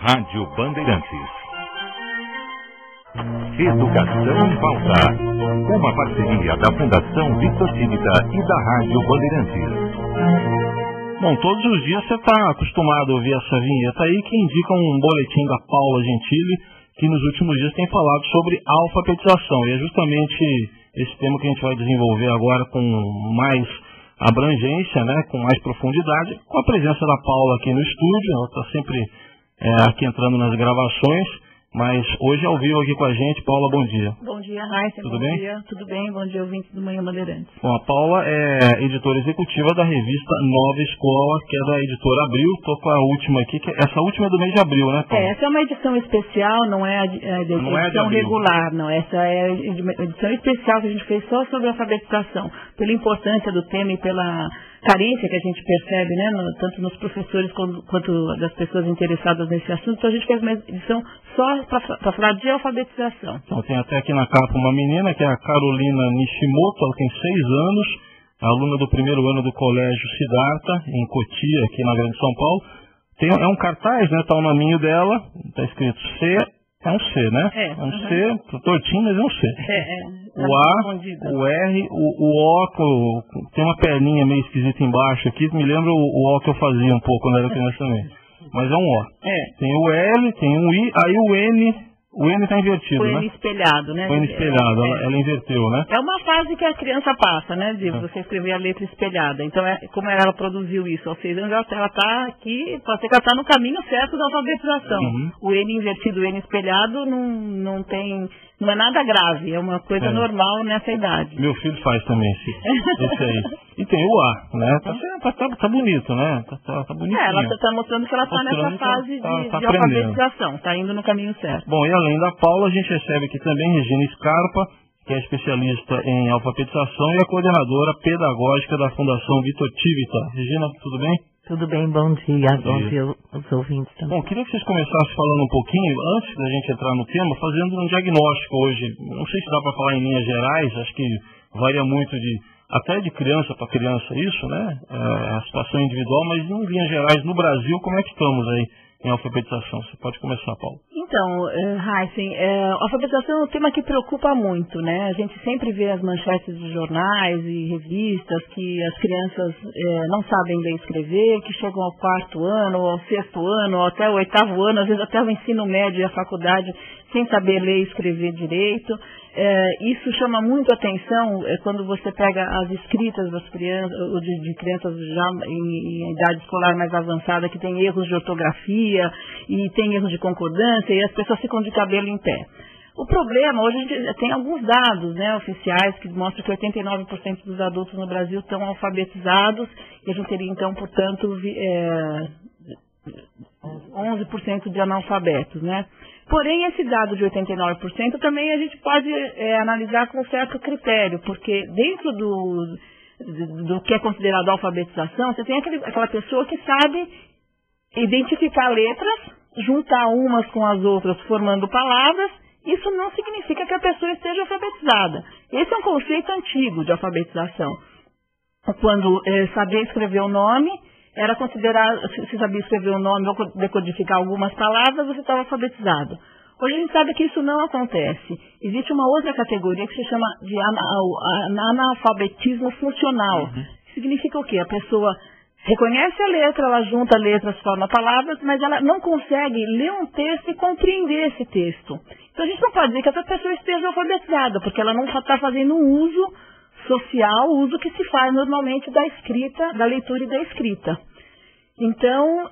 Rádio Bandeirantes. Educação em Pauta. Uma parceria da Fundação Victor Cívica e da Rádio Bandeirantes. Bom, todos os dias você está acostumado a ouvir essa vinheta aí que indica um boletim da Paula Gentili, que nos últimos dias tem falado sobre alfabetização. E é justamente esse tema que a gente vai desenvolver agora com mais abrangência, né, com mais profundidade, com a presença da Paula aqui no estúdio. Ela está sempre aqui entrando nas gravações, mas hoje ao vivo aqui com a gente. Paula, bom dia. Bom dia, Raíssa. Tudo bem? Dia. Tudo bem, bom dia, ouvintes do Manhã Bandeirantes. Bom, a Paula é editora executiva da revista Nova Escola, que é da editora Abril. Estou com a última aqui, essa última é do mês de abril, né, Paula? Essa é uma edição especial, não é a edição regular, não. Essa é a edição especial que a gente fez só sobre alfabetização, pela importância do tema e pela carência que a gente percebe, né, tanto nos professores quanto das pessoas interessadas nesse assunto. Então a gente fez uma edição só para falar de alfabetização. Então tem até aqui na capa uma menina, que é a Carolina Nishimoto. Ela tem 6 anos, aluna do primeiro ano do Colégio Siddhartha, em Cotia, aqui na Grande São Paulo. É um cartaz, né, tá o nominho dela, está escrito C, é um C, né? É um C, tortinho, mas é um C. O A, o R, o O, tem uma perninha meio esquisita embaixo aqui, me lembra o O que eu fazia um pouco quando era criança também. Mas é um O. Tem o L, tem um I, aí o N está invertido, o né? O N espelhado, né? O N espelhado, ela inverteu, né? É uma fase que a criança passa, né, de você escrever a letra espelhada. Então, como ela produziu isso aos 6 anos, ela está aqui, pode ser que ela está no caminho certo da alfabetização. O N invertido, o N espelhado, não é nada grave, é uma coisa normal nessa idade. Meu filho faz também esse aí. E tem o A, né? Tá bonito, né? Tá bonitinho. Ela está mostrando que ela está nessa fase de alfabetização, está indo no caminho certo. Bom, e além da Paula, a gente recebe aqui também Regina Scarpa, que é especialista em alfabetização e a coordenadora pedagógica da Fundação Victor Cívica. Regina, tudo bem? Tudo bem, bom dia. Bom dia aos ouvintes também. Bom, queria que vocês começassem falando um pouquinho, antes da gente entrar no tema, fazendo um diagnóstico hoje. Não sei se dá para falar em linhas gerais, acho que varia muito até de criança para criança isso, né? A situação individual, mas em linhas gerais, no Brasil, como é que estamos aí em alfabetização? Você pode começar, Paulo. Então, Heisen, alfabetização é um tema que preocupa muito, né? A gente sempre vê as manchetes dos jornais e revistas que as crianças não sabem ler e escrever, que chegam ao 4º ano, ou ao 6º ano, ou até o 8º ano, às vezes até o ensino médio e a faculdade, sem saber ler e escrever direito. Isso chama muito atenção quando você pega as escritas das crianças, de crianças já em idade escolar mais avançada, que tem erros de ortografia e tem erros de concordância, e as pessoas ficam de cabelo em pé. O problema, hoje a gente tem alguns dados, né, oficiais que mostram que 89% dos adultos no Brasil estão alfabetizados, e a gente teria então, portanto, 11% de analfabetos, né? Porém, esse dado de 89% também a gente pode analisar com certo critério, porque dentro do que é considerado alfabetização, você tem aquela pessoa que sabe identificar letras, juntar umas com as outras formando palavras. Isso não significa que a pessoa esteja alfabetizada. Esse é um conceito antigo de alfabetização. Quando saber escrever o nome era considerado, se sabia escrever o nome ou decodificar algumas palavras, você estava alfabetizado. Hoje a gente sabe que isso não acontece. Existe uma outra categoria que se chama de analfabetismo funcional. Significa o quê? A pessoa reconhece a letra, ela junta letras, forma palavras, mas ela não consegue ler um texto e compreender esse texto. Então a gente não pode dizer que essa pessoa esteja alfabetizada, porque ela não está fazendo um uso social, o uso que se faz normalmente da escrita, da leitura e da escrita. Então,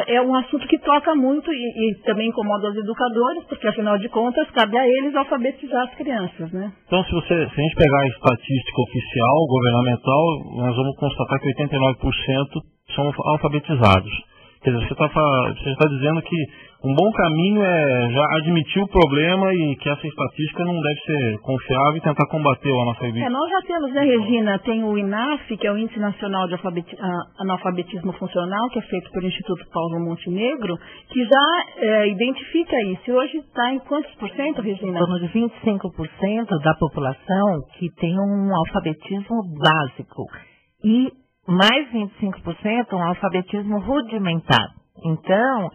é um assunto que toca muito e também incomoda os educadores, porque afinal de contas cabe a eles alfabetizar as crianças, né? Então, se a gente pegar a estatística oficial, governamental, nós vamos constatar que 89% são alfabetizados. Quer dizer, você está dizendo que um bom caminho é já admitir o problema e que essa estatística não deve ser confiável e tentar combater o analfabetismo. Nós já temos, né, Regina, tem o INAF, que é o Índice Nacional de Analfabetismo Funcional, que é feito pelo Instituto Paulo Montenegro, que já identifica isso. E hoje está em quantos por cento, Regina? Em torno de 25% da população que tem um alfabetismo básico. E mais 25% um alfabetismo rudimentar. Então,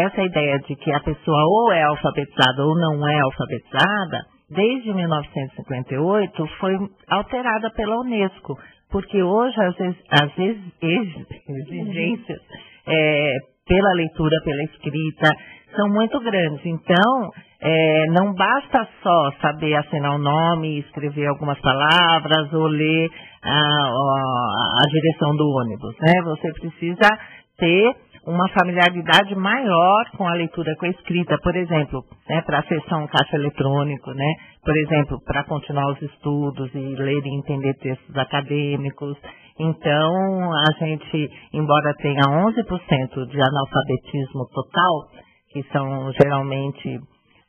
essa ideia de que a pessoa ou é alfabetizada ou não é alfabetizada, desde 1958 foi alterada pela Unesco, porque hoje as exigências pela leitura, pela escrita, são muito grandes. Então, não basta só saber assinar o nome, escrever algumas palavras ou ler a direção do ônibus, né? Você precisa ter uma familiaridade maior com a leitura, com a escrita, por exemplo, né, para acessar um caixa eletrônico, né? Por exemplo, para continuar os estudos e ler e entender textos acadêmicos. Então, a gente, embora tenha 11% de analfabetismo total, que são geralmente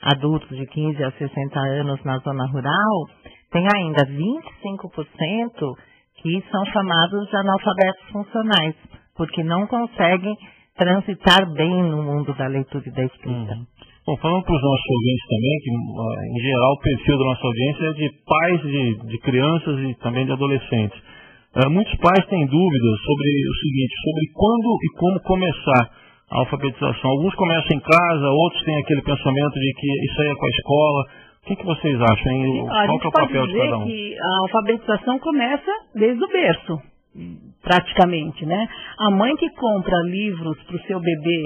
adultos de 15 a 60 anos na zona rural, tem ainda 25% que são chamados de analfabetos funcionais, porque não conseguem transitar bem no mundo da leitura e da escrita. Bom, falando para os nossos ouvintes também, que em geral o perfil da nossa audiência é de pais de crianças e também de adolescentes. Muitos pais têm dúvidas sobre o seguinte, sobre quando e como começar a alfabetização. Alguns começam em casa, outros têm aquele pensamento de que isso aí é com a escola. O que vocês acham, hein? Qual que é o papel de cada um? A gente pode dizer que a alfabetização começa desde o berço, praticamente, né? A mãe que compra livros para o seu bebê,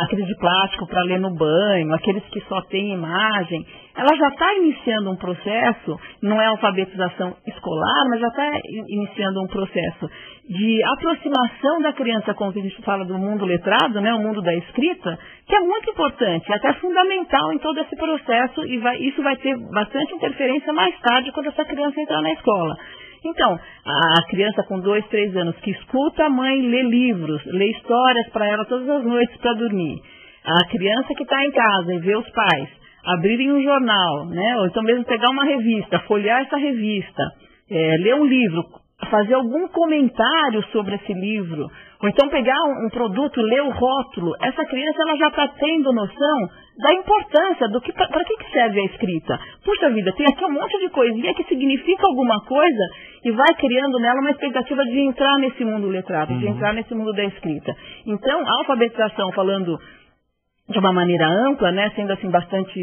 aqueles de plástico para ler no banho, aqueles que só têm imagem, ela já está iniciando um processo, não é alfabetização escolar, mas já está iniciando um processo de aproximação da criança, como a gente fala do mundo letrado, né, o mundo da escrita, que é muito importante, até fundamental em todo esse processo, e isso vai ter bastante interferência mais tarde quando essa criança entrar na escola. Então, a criança com 2, 3 anos que escuta a mãe ler livros, lê histórias para ela todas as noites para dormir. A criança que está em casa e vê os pais abrirem um jornal, né, ou então mesmo pegar uma revista, folhear essa revista, ler um livro, fazer algum comentário sobre esse livro, ou então pegar um produto, ler o rótulo, essa criança ela já está tendo noção da importância do que para que serve a escrita. Puxa vida, tem aqui um monte de coisinha que significa alguma coisa e vai criando nela uma expectativa de entrar nesse mundo letrado, de entrar nesse mundo da escrita. Então, a alfabetização, falando de uma maneira ampla, né, sendo assim bastante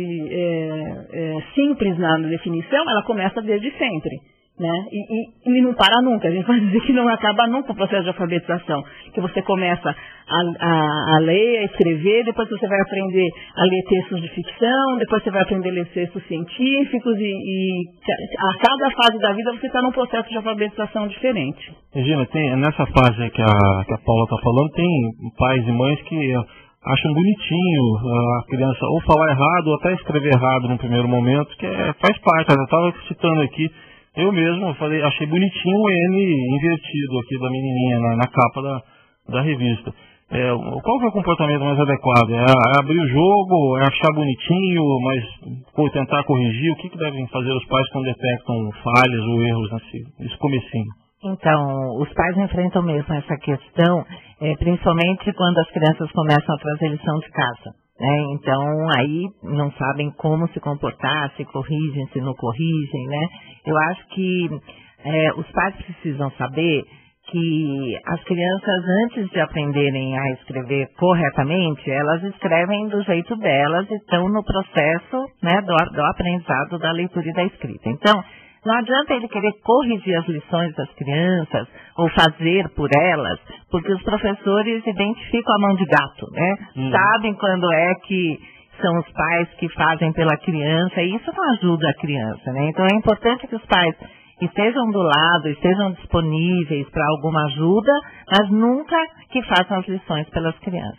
simples na definição, ela começa desde sempre. Né? E não para nunca, a gente vai dizer que não acaba nunca o processo de alfabetização, que você começa a ler, a escrever, depois você vai aprender a ler textos de ficção, depois você vai aprender a ler textos científicos e a cada fase da vida você está num processo de alfabetização diferente. Regina, nessa fase que a Paula está falando, tem pais e mães que acham bonitinho a criança ou falar errado ou até escrever errado no primeiro momento, que faz parte, eu estava citando aqui. Eu mesmo achei bonitinho o N invertido aqui da menininha na capa da revista. Qual que é o comportamento mais adequado? É abrir o jogo, é achar bonitinho, mas tentar corrigir? O que devem fazer os pais quando detectam falhas ou erros nesse comecinho? Então, os pais enfrentam mesmo essa questão, principalmente quando as crianças começam a trazer lição de casa. Então, aí não sabem como se comportar, se corrigem, se não corrigem, né? Eu acho que os pais precisam saber que as crianças, antes de aprenderem a escrever corretamente, elas escrevem do jeito delas e estão no processo, né, do aprendizado da leitura e da escrita. Então, não adianta ele querer corrigir as lições das crianças ou fazer por elas, porque os professores identificam a mão de gato, né? Sabem quando é que são os pais que fazem pela criança, e isso não ajuda a criança, né? Então é importante que os pais estejam do lado, estejam disponíveis para alguma ajuda, mas nunca que façam as lições pelas crianças.